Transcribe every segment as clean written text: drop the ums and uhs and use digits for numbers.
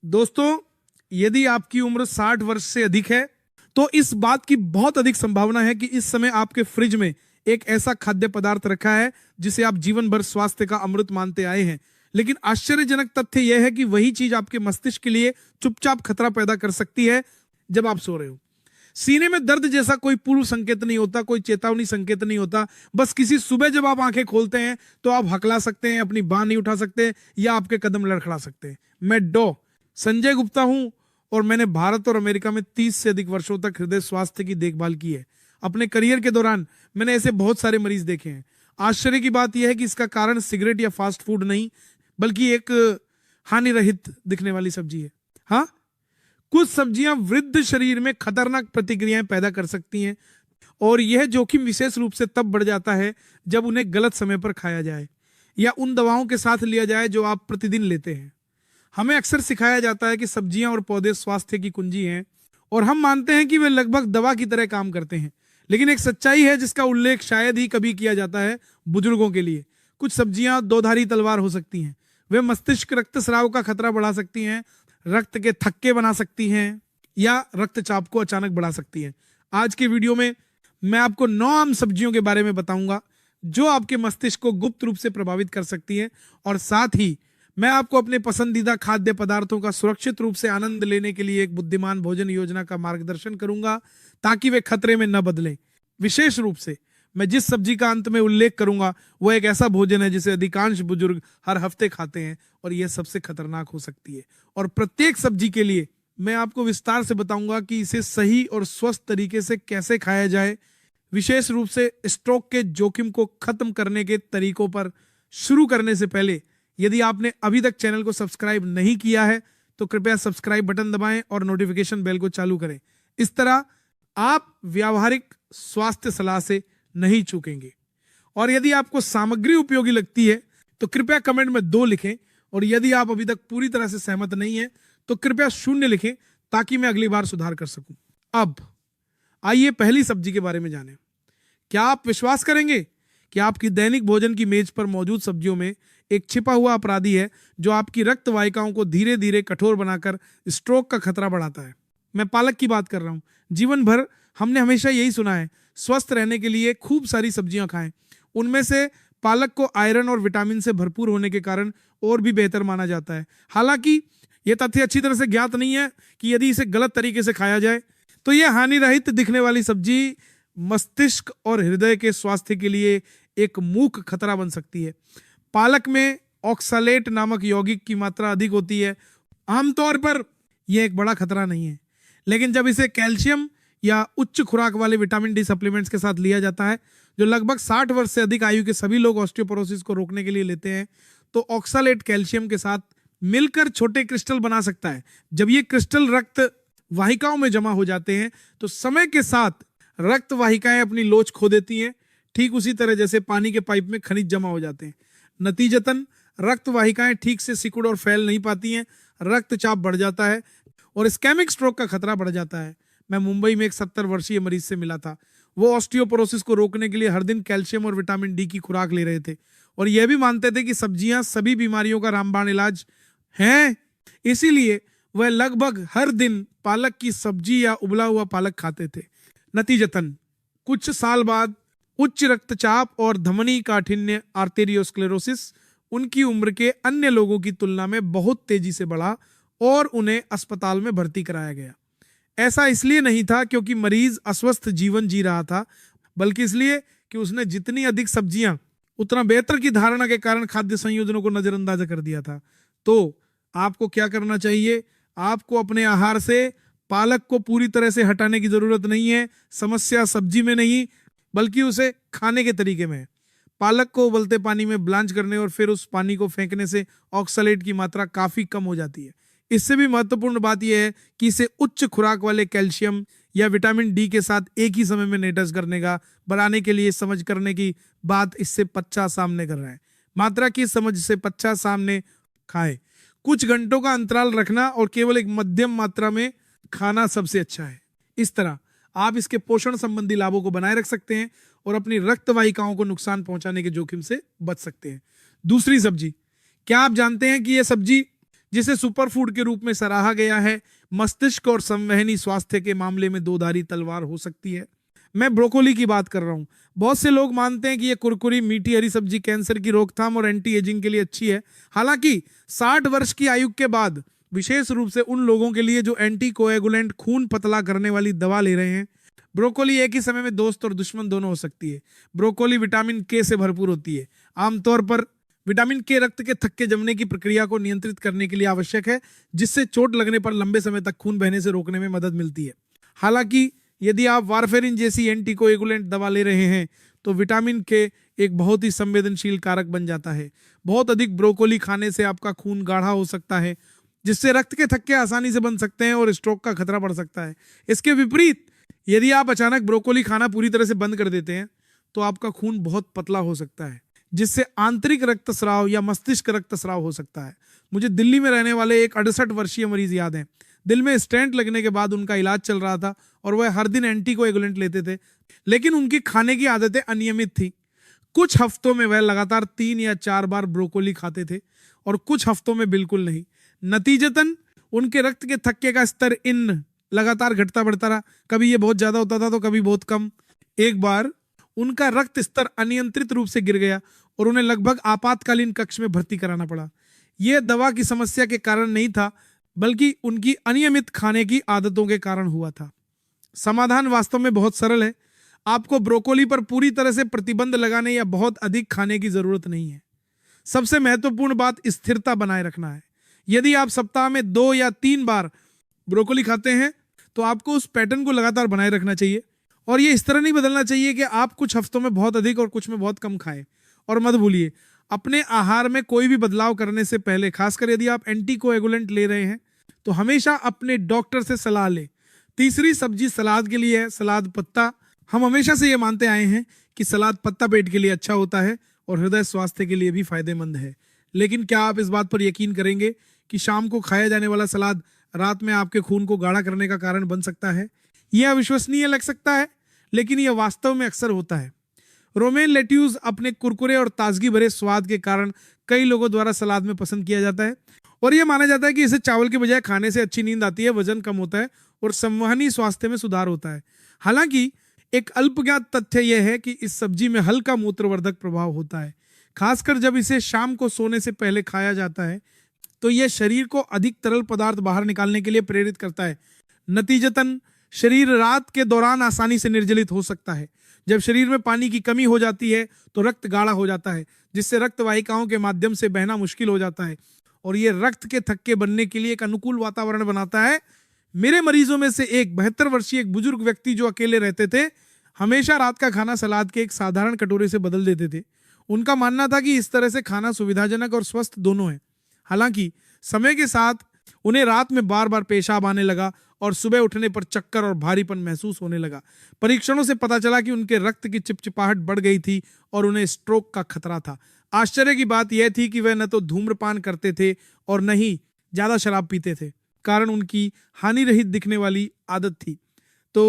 दोस्तों, यदि आपकी उम्र 60 वर्ष से अधिक है तो इस बात की बहुत अधिक संभावना है कि इस समय आपके फ्रिज में एक ऐसा खाद्य पदार्थ रखा है जिसे आप जीवन भर स्वास्थ्य का अमृत मानते आए हैं। लेकिन आश्चर्यजनक तथ्य यह है कि वही चीज आपके मस्तिष्क के लिए चुपचाप खतरा पैदा कर सकती है जब आप सो रहे हो। सीने में दर्द जैसा कोई पूर्व संकेत नहीं होता, कोई चेतावनी संकेत नहीं होता। बस किसी सुबह जब आप आंखें खोलते हैं तो आप हकला सकते हैं, अपनी बांह नहीं उठा सकते या आपके कदम लड़खड़ा सकते हैं। मैं संजय गुप्ता हूं और मैंने भारत और अमेरिका में 30 से अधिक वर्षों तक हृदय स्वास्थ्य की देखभाल की है। अपने करियर के दौरान मैंने ऐसे बहुत सारे मरीज देखे हैं। आश्चर्य की बात यह है कि इसका कारण सिगरेट या फास्ट फूड नहीं, बल्कि एक हानि रहित दिखने वाली सब्जी है। हाँ, कुछ सब्जियां वृद्ध शरीर में खतरनाक प्रतिक्रियाएं पैदा कर सकती हैं और यह जोखिम विशेष रूप से तब बढ़ जाता है जब उन्हें गलत समय पर खाया जाए या उन दवाओं के साथ लिया जाए जो आप प्रतिदिन लेते हैं। हमें अक्सर सिखाया जाता है कि सब्जियां और पौधे स्वास्थ्य की कुंजी हैं और हम मानते हैं कि वे लगभग दवा की तरह काम करते हैं। लेकिन एक सच्चाई है जिसका उल्लेख शायद ही कभी किया जाता है बुजुर्गों के लिए। कुछ सब्जियां दोधारी तलवार हो सकती हैं। वे मस्तिष्क रक्तस्राव का खतरा बढ़ा सकती हैं, रक्त के थक्के बना सकती हैं या रक्तचाप को अचानक बढ़ा सकती हैं। आज के वीडियो में मैं आपको 9 आम सब्जियों के बारे में बताऊंगा जो आपके मस्तिष्क को गुप्त रूप से प्रभावित कर सकती हैं, और साथ ही मैं आपको अपने पसंदीदा खाद्य पदार्थों का सुरक्षित रूप से आनंद लेने के लिए एक बुद्धिमान भोजन योजना का मार्गदर्शन करूंगा ताकि वे खतरे में न बदलें। विशेष रूप से मैं जिस सब्जी का अंत में उल्लेख करूंगा वो एक ऐसा भोजन है जिसे अधिकांश बुजुर्ग हर हफ्ते खाते हैं और यह सबसे खतरनाक हो सकती है। और प्रत्येक सब्जी के लिए मैं आपको विस्तार से बताऊंगा कि इसे सही और स्वस्थ तरीके से कैसे खाया जाए। विशेष रूप से स्ट्रोक के जोखिम को खत्म करने के तरीकों पर शुरू करने से पहले यदि आपने अभी तक चैनल को सब्सक्राइब नहीं किया है तो कृपया सब्सक्राइब बटन दबाएं और नोटिफिकेशन बेल को चालू करें। इस तरह आप व्यावहारिक स्वास्थ्य सलाह से नहीं चूकेंगे। और यदि आपको सामग्री उपयोगी लगती है तो कृपया कमेंट में 2 लिखें, और यदि आप अभी तक पूरी तरह से सहमत नहीं है तो कृपया 0 लिखें ताकि मैं अगली बार सुधार कर सकूं। अब आइए पहली सब्जी के बारे में जानें। क्या आप विश्वास करेंगे कि आपकी दैनिक भोजन की मेज पर मौजूद सब्जियों में एक छिपा हुआ अपराधी है जो आपकी रक्त वाहिकाओं को धीरे धीरे कठोर बनाकर स्ट्रोक का खतरा बढ़ाता है। मैं पालक की बात कर रहा हूं। जीवन भर हमने हमेशा यही सुना है, स्वस्थ रहने के लिए खूब सारी सब्जियां खाएं। उनमें से पालक को आयरन और विटामिन से भरपूर होने के कारण और भी बेहतर माना जाता है। हालांकि यह तथ्य अच्छी तरह से ज्ञात नहीं है कि यदि इसे गलत तरीके से खाया जाए तो यह हानि रहित दिखने वाली सब्जी मस्तिष्क और हृदय के स्वास्थ्य के लिए एक मूक खतरा बन सकती है। पालक में ऑक्सलेट नामक यौगिक की मात्रा अधिक होती है। आमतौर पर यह एक बड़ा खतरा नहीं है, लेकिन जब इसे कैल्शियम या उच्च खुराक वाले विटामिन डी सप्लीमेंट्स के साथ लिया जाता है जो लगभग 60 वर्ष से अधिक आयु के सभी लोग ऑस्टियोपोरोसिस को रोकने के लिए लेते हैं, तो ऑक्सलेट कैल्शियम के साथ मिलकर छोटे क्रिस्टल बना सकता है। जब ये क्रिस्टल रक्त वाहिकाओं में जमा हो जाते हैं तो समय के साथ रक्त वाहिकाएं अपनी लोच खो देती हैं, ठीक उसी तरह जैसे पानी के पाइप में खनिज जमा हो जाते हैं। नतीजतन रक्त वाहिकाएं ठीक से सिकुड़ और फैल नहीं पाती हैं, रक्तचाप बढ़ जाता है और इस्केमिक स्ट्रोक का खतरा बढ़ जाता है। मैं मुंबई में एक 70 वर्षीय मरीज से मिला था। वो ऑस्टियोपोरोसिस को रोकने के लिए हर दिन कैल्शियम और विटामिन डी की खुराक ले रहे थे और यह भी मानते थे कि सब्जियां सभी बीमारियों का रामबाण इलाज हैं। इसीलिए वह लगभग हर दिन पालक की सब्जी या उबला हुआ पालक खाते थे। नतीजतन कुछ साल बाद उच्च रक्तचाप और धमनी काठिन्य आर्टेरियोस्क्लेरोसिस उनकी उम्र के अन्य लोगों की तुलना में बहुत तेजी से बढ़ा और उन्हें अस्पताल में भर्ती कराया गया। ऐसा इसलिए नहीं था क्योंकि मरीज अस्वस्थ जीवन जी रहा था, बल्कि इसलिए कि उसने जितनी अधिक सब्जियां उतना बेहतर की धारणा के कारण खाद्य संयोजनों को नजरअंदाज कर दिया था। तो आपको क्या करना चाहिए? आपको अपने आहार से पालक को पूरी तरह से हटाने की जरूरत नहीं है। समस्या सब्जी में नहीं बल्कि उसे खाने के तरीके में है। पालक को उबलते पानी में ब्लांच करने और फिर उस पानी को फेंकने से ऑक्सलेट की मात्रा काफी कम हो जाती है। इससे भी महत्वपूर्ण बात यह है कि इसे उच्च खुराक वाले कैल्शियम या विटामिन डी के साथ एक ही समय में नेटस करने का बनाने के लिए समझ करने की बात इससे 50 सामने कर रहा है। मात्रा की समझ से 50 सामने खाएं। कुछ घंटों का अंतराल रखना और केवल एक मध्यम मात्रा में खाना सबसे अच्छा है। इस तरह आप इसके पोषण संबंधी लाभों को बनाए रख सकते हैं और अपनी रक्त वाहिकाओं को नुकसान पहुंचाने के जोखिम से बच सकते हैं। दूसरी सब्जी, क्या आप जानते हैं कि यह सब्जी जिसे सुपरफूड के रूप में सराहा गया है। मस्तिष्क और संवहनी स्वास्थ्य के मामले में दो-धारी तलवार हो सकती है। मैं ब्रोकोली की बात कर रहा हूं। बहुत से लोग मानते हैं कि यह कुरकुरी मीठी हरी सब्जी कैंसर की रोकथाम और एंटी एजिंग के लिए अच्छी है। हालांकि 60 वर्ष की आयु के बाद, विशेष रूप से उन लोगों के लिए जो एंटी कोएगुलेंट खून पतला करने वाली दवा ले रहे हैं, ब्रोकोली एक ही समय में दोस्त और दुश्मन दोनों हो सकती है। ब्रोकोली विटामिन के से भरपूर होती है। आमतौर पर विटामिन के रक्त के थक्के जमने की प्रक्रिया को नियंत्रित करने के लिए आवश्यक है, जिससे चोट लगने पर लंबे समय तक खून बहने से रोकने में मदद मिलती है। हालांकि यदि आप वारफेरिन जैसी एंटीकोएगुलेंट दवा ले रहे हैं तो विटामिन के एक बहुत ही संवेदनशील कारक बन जाता है। बहुत अधिक ब्रोकोली खाने से आपका खून गाढ़ा हो सकता है, जिससे रक्त के थक्के आसानी से बन सकते हैं और स्ट्रोक का खतरा बढ़ सकता है। इसके विपरीत यदि आप अचानक ब्रोकोली खाना पूरी तरह से बंद कर देते हैं तो आपका खून बहुत पतला हो सकता है, जिससे आंतरिक रक्तस्राव या मस्तिष्क रक्तस्राव हो सकता है। मुझे दिल्ली में रहने वाले एक 68 वर्षीय मरीज याद हैं। दिल में स्टेंट लगने के बाद उनका इलाज चल रहा था और वह हर दिन एंटीकोएगुलेंट लेते थे, लेकिन उनकी खाने की आदतें अनियमित थी। कुछ हफ्तों में वह लगातार 3 या 4 बार ब्रोकोली खाते थे और कुछ हफ्तों में बिल्कुल नहीं। नतीजतन उनके रक्त के थक्के का स्तर इन लगातार घटता बढ़ता रहा। कभी ये बहुत ज्यादा होता था तो कभी बहुत कम। एक बार उनका रक्त स्तर अनियंत्रित रूप से गिर गया और उन्हें लगभग आपातकालीन कक्ष में भर्ती कराना पड़ा। यह दवा की समस्या के कारण नहीं था, बल्कि उनकी अनियमित खाने की आदतों के कारण हुआ था। समाधान वास्तव में बहुत सरल है। आपको ब्रोकोली पर पूरी तरह से प्रतिबंध लगाने या बहुत अधिक खाने की जरूरत नहीं है। सबसे महत्वपूर्ण बात स्थिरता बनाए रखना है। यदि आप सप्ताह में 2 या 3 बार ब्रोकोली खाते हैं तो आपको उस पैटर्न को लगातार बनाए रखना चाहिए, और ये इस तरह नहीं बदलना चाहिए कि आप कुछ हफ्तों में बहुत अधिक और कुछ में बहुत कम खाएं। और मत भूलिए, अपने आहार में कोई भी बदलाव करने से पहले, खासकर यदि आप एंटीकोएगुलेंट ले रहे हैं, तो हमेशा अपने डॉक्टर से सलाह लें। तीसरी सब्जी सलाद के लिए है सलाद पत्ता। हम हमेशा से ये मानते आए हैं कि सलाद पत्ता पेट के लिए अच्छा होता है और हृदय स्वास्थ्य के लिए भी फायदेमंद है। लेकिन क्या आप इस बात पर यकीन करेंगे कि शाम को खाया जाने वाला सलाद रात में आपके खून को गाढ़ा करने का कारण बन सकता है? यह अविश्वसनीय लग सकता है, लेकिन यह वास्तव में अक्सर होता है। रोमेन लेट्यूस अपने कुरकुरे और ताजगी भरे स्वाद के कारण कई लोगों द्वारा सलाद में पसंद किया जाता है, और यह माना जाता है कि इसे चावल के बजाय खाने से अच्छी नींद आती है, वजन कम होता है और संवहनी स्वास्थ्य में सुधार होता है। हालांकि एक अल्पज्ञात तथ्य यह है कि इस सब्जी में हल्का मूत्रवर्धक प्रभाव होता है, खासकर जब इसे शाम को सोने से पहले खाया जाता है, तो यह शरीर को अधिक तरल पदार्थ बाहर निकालने के लिए प्रेरित करता है। नतीजतन शरीर रात के दौरान आसानी से निर्जलित हो सकता है। जब शरीर में पानी की कमी हो जाती है तो रक्त गाढ़ा हो जाता है, जिससे रक्त वाहिकाओं के माध्यम से बहना मुश्किल हो जाता है, और यह रक्त के थक्के बनने के लिए एक अनुकूल वातावरण बनाता है। मेरे मरीजों में से एक 72 वर्षीय एक बुजुर्ग व्यक्ति जो अकेले रहते थे, हमेशा रात का खाना सलाद के एक साधारण कटोरे से बदल देते थे। उनका मानना था कि इस तरह से खाना सुविधाजनक और स्वस्थ दोनों है। हालांकि समय के साथ उन्हें रात में बार बार पेशाब आने लगा और सुबह उठने पर चक्कर और भारीपन महसूस होने लगा। परीक्षणों से पता चला कि उनके रक्त की चिपचिपाहट बढ़ गई थी और उन्हें स्ट्रोक का खतरा था। आश्चर्य की बात यह थी कि वह न तो धूम्रपान करते थे और न ही ज्यादा शराब पीते थे, कारण उनकी हानि रहित दिखने वाली आदत थी। तो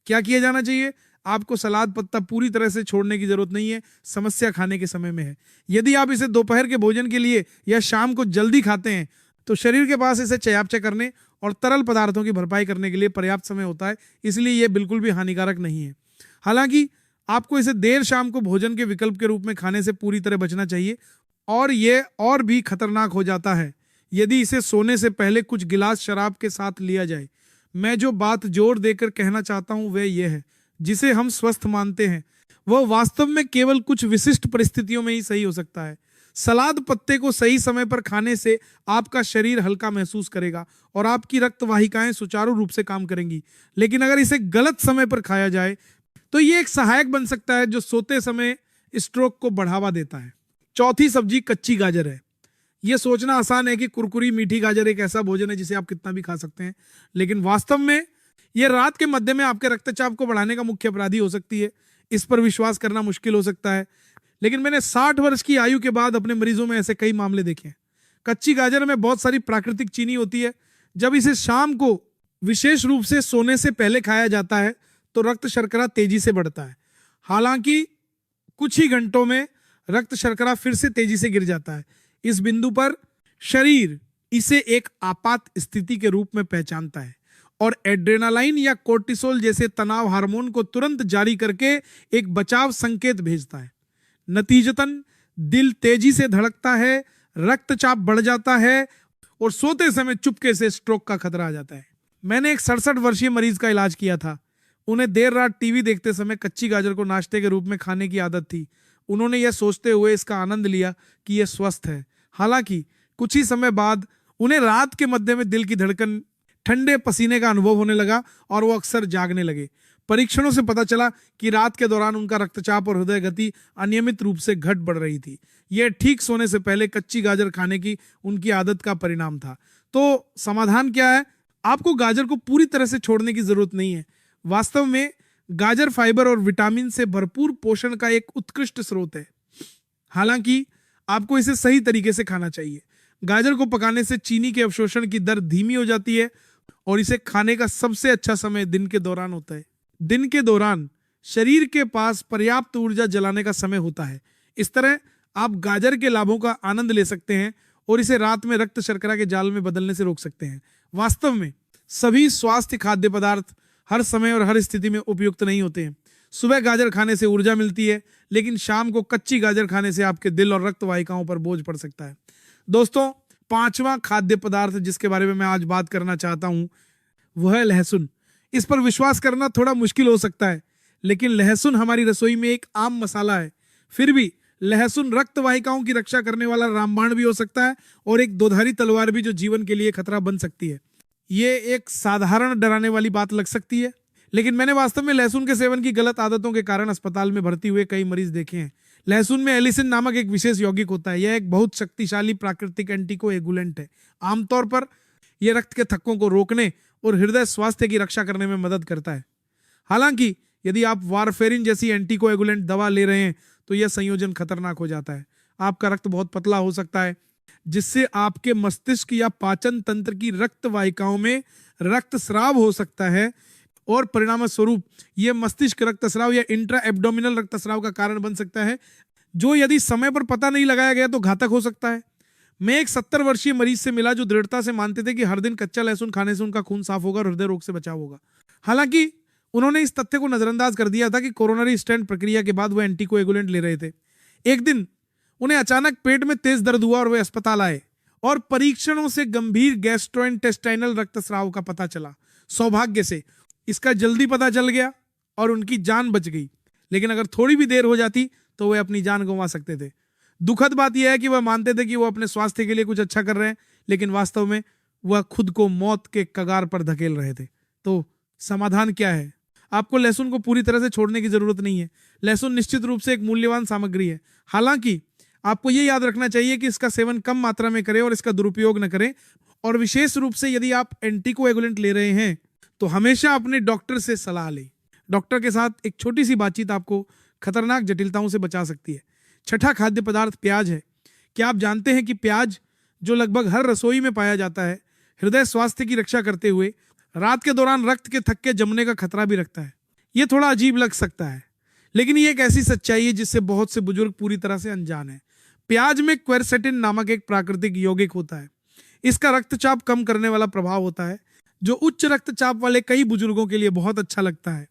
क्या किया जाना चाहिए? आपको सलाद पत्ता पूरी तरह से छोड़ने की जरूरत नहीं है, समस्या खाने के समय में है। यदि आप इसे दोपहर के भोजन के लिए या शाम को जल्दी खाते हैं तो शरीर के पास इसे चयापचय करने और तरल पदार्थों की भरपाई करने के लिए पर्याप्त समय होता है, इसलिए यह बिल्कुल भी हानिकारक नहीं है। हालांकि आपको इसे देर शाम को भोजन के विकल्प के रूप में खाने से पूरी तरह बचना चाहिए, और यह और भी खतरनाक हो जाता है यदि इसे सोने से पहले कुछ गिलास शराब के साथ लिया जाए। मैं जो बात जोर देकर कहना चाहता हूं वह यह है, जिसे हम स्वस्थ मानते हैं वह वास्तव में केवल कुछ विशिष्ट परिस्थितियों में ही सही हो सकता है। सलाद पत्ते को सही समय पर खाने से आपका शरीर हल्का महसूस करेगा और आपकी रक्त वाहिकाएं सुचारू रूप से काम करेंगी। लेकिन अगर इसे गलत समय पर खाया जाए तो यह एक सहायक बन सकता है जो सोते समय स्ट्रोक को बढ़ावा देता है। चौथी सब्जी कच्ची गाजर है। यह सोचना आसान है कि कुरकुरी मीठी गाजर एक ऐसा भोजन है जिसे आप कितना भी खा सकते हैं, लेकिन वास्तव में यह रात के मध्य में आपके रक्तचाप को बढ़ाने का मुख्य अपराधी हो सकती है। इस पर विश्वास करना मुश्किल हो सकता है, लेकिन मैंने 60 वर्ष की आयु के बाद अपने मरीजों में ऐसे कई मामले देखे हैं। कच्ची गाजर में बहुत सारी प्राकृतिक चीनी होती है। जब इसे शाम को विशेष रूप से सोने से पहले खाया जाता है तो रक्त शर्करा तेजी से बढ़ता है। हालांकि कुछ ही घंटों में रक्त शर्करा फिर से तेजी से गिर जाता है। इस बिंदु पर शरीर इसे एक आपात स्थिति के रूप में पहचानता है और एड्रेनालाइन या कोर्टिसोल जैसे तनाव हार्मोन को तुरंत जारी करके एक बचाव संकेत भेजता है। नतीजतन दिल तेजी से धड़कता है, रक्तचाप बढ़ जाता है और सोते समय चुपके से स्ट्रोक का खतरा आ जाता है। मैंने एक 67 वर्षीय मरीज का इलाज किया था। उन्हें देर रात टीवी देखते समय कच्ची गाजर को नाश्ते के रूप में खाने की आदत थी। उन्होंने यह सोचते हुए इसका आनंद लिया कि यह स्वस्थ है। हालांकि कुछ ही समय बाद उन्हें रात के मध्य में दिल की धड़कन, ठंडे पसीने का अनुभव होने लगा और वो अक्सर जागने लगे। परीक्षणों से पता चला कि रात के दौरान उनका रक्तचाप और हृदय गति अनियमित रूप से घट बढ़ रही थी। यह ठीक सोने से पहले कच्ची गाजर खाने की उनकी आदत का परिणाम था। तो समाधान क्या है? आपको गाजर को पूरी तरह से छोड़ने की जरूरत नहीं है। वास्तव में गाजर फाइबर और विटामिन से भरपूर पोषण का एक उत्कृष्ट स्रोत है। हालांकि आपको इसे सही तरीके से खाना चाहिए। गाजर को पकाने से चीनी के अवशोषण की दर धीमी हो जाती है और इसे खाने का सबसे अच्छा समय दिन के दौरान होता है। दिन के दौरान शरीर के पास पर्याप्त ऊर्जा जलाने का समय होता है। इस तरह आप गाजर के लाभों का आनंद ले सकते हैं और इसे रात में रक्त शर्करा के जाल में बदलने से रोक सकते हैं। वास्तव में सभी स्वास्थ्य खाद्य पदार्थ हर समय और हर स्थिति में उपयुक्त नहीं होते हैं। सुबह गाजर खाने से ऊर्जा मिलती है, लेकिन शाम को कच्ची गाजर खाने से आपके दिल और रक्त वाहिकाओं पर बोझ पड़ सकता है। दोस्तों, 5वां खाद्य पदार्थ जिसके बारे में मैं आज बात करना चाहता हूं वह है लहसुन। इस पर विश्वास करना थोड़ा मुश्किल हो सकता है, लेकिन लहसुन हमारी रसोई में एक आम मसाला है। फिर भी लहसुन रक्त वाहिकाओं की रक्षा करने वाला रामबाण भी हो सकता है और एक दोधारी तलवार भी जो जीवन के लिए खतरा बन सकती है। ये एक साधारण डराने वाली बात लग सकती है, लेकिन मैंने वास्तव में लहसुन के सेवन की गलत आदतों के कारण अस्पताल में भर्ती हुए कई मरीज देखे हैं। लहसुन में एलिसिन नामक एक विशेष यौगिक होता है। यह एक बहुत शक्तिशाली प्राकृतिक एंटीकोएगुलेंट है। आमतौर पर यह रक्त के थक्कों को रोकने और हृदय स्वास्थ्य की रक्षा करने में मदद करता है। हालांकि यदि आप वारफेरिन जैसी एंटीकोएगुलेंट दवा ले रहे हैं तो यह संयोजन खतरनाक हो जाता है। आपका रक्त बहुत पतला हो सकता है, जिससे आपके मस्तिष्क या पाचन तंत्र की रक्त वाहिकाओं में रक्तस्राव हो सकता है और परिणाम स्वरूप यह मस्तिष्क रक्तस्राव या इंट्रा एब्डोमिनल रक्तस्राव का कारण बन सकता है, जो यदि समय पर पता नहीं लगाया गया तो घातक हो सकता है। मैं एक 70 वर्षीय मरीज से मिला जो दृढ़ता से मानते थे कि हर दिन कच्चा लहसुन खाने से उनका खून साफ होगा और हृदय रोग से बचाव होगा। हालांकि उन्होंने इस तथ्य को नजरअंदाज कर दिया था कि कोरोनरी स्टेंट प्रक्रिया के बाद वह एंटीकोएगुलेंट ले रहे थे। एक दिन उन्हें अचानक पेट में तेज दर्द हुआ और वे अस्पताल आए और परीक्षणों से गंभीर गैस्ट्रोइंटेस्टाइनल रक्तस्राव का पता चला। सौभाग्य से इसका जल्दी पता चल गया और उनकी जान बच गई, लेकिन अगर थोड़ी भी देर हो जाती तो वे अपनी जान गंवा सकते थे। दुखद बात यह है कि वह मानते थे कि वो अपने स्वास्थ्य के लिए कुछ अच्छा कर रहे हैं, लेकिन वास्तव में वह खुद को मौत के कगार पर धकेल रहे थे। तो समाधान क्या है? आपको लहसुन को पूरी तरह से छोड़ने की जरूरत नहीं है। लहसुन निश्चित रूप से एक मूल्यवान सामग्री है। हालांकि आपको यह याद रखना चाहिए कि इसका सेवन कम मात्रा में करें और इसका दुरुपयोग न करें। और विशेष रूप से यदि आप एंटीकोएगुलेंट ले रहे हैं तो हमेशा अपने डॉक्टर से सलाह लें। डॉक्टर के साथ एक छोटी सी बातचीत आपको खतरनाक जटिलताओं से बचा सकती है। 6ठा खाद्य पदार्थ प्याज है। क्या आप जानते हैं कि प्याज, जो लगभग हर रसोई में पाया जाता है, हृदय स्वास्थ्य की रक्षा करते हुए रात के दौरान रक्त के थक्के जमने का खतरा भी रखता है। यह थोड़ा अजीब लग सकता है, लेकिन यह एक ऐसी सच्चाई है जिससे बहुत से बुजुर्ग पूरी तरह से अनजान है। प्याज में क्वेरसेटिन नामक एक प्राकृतिक यौगिक होता है। इसका रक्तचाप कम करने वाला प्रभाव होता है, जो उच्च रक्तचाप वाले कई बुजुर्गों के लिए बहुत अच्छा लगता है।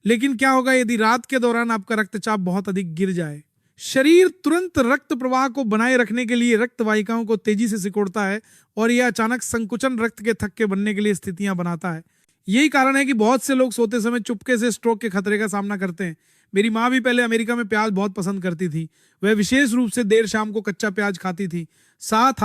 लेकिन क्या होगा यदि रात के दौरान आपका रक्तचाप बहुत अधिक गिर जाए? शरीर तुरंत रक्त प्रवाह को बनाए रखने के लिए रक्त वाहिकाओं को तेजी से सिकोड़ता है और यह अचानक संकुचन रक्त के थक्के बनने के लिए स्थितियां बनाता है। यही कारण है कि बहुत से लोग सोते समय चुपके से स्ट्रोक के खतरे का सामना करते हैं। मेरी माँ भी पहले अमेरिका में प्याज बहुत पसंद करती थी। वह विशेष रूप से देर शाम को कच्चा प्याज खाती थी, साथ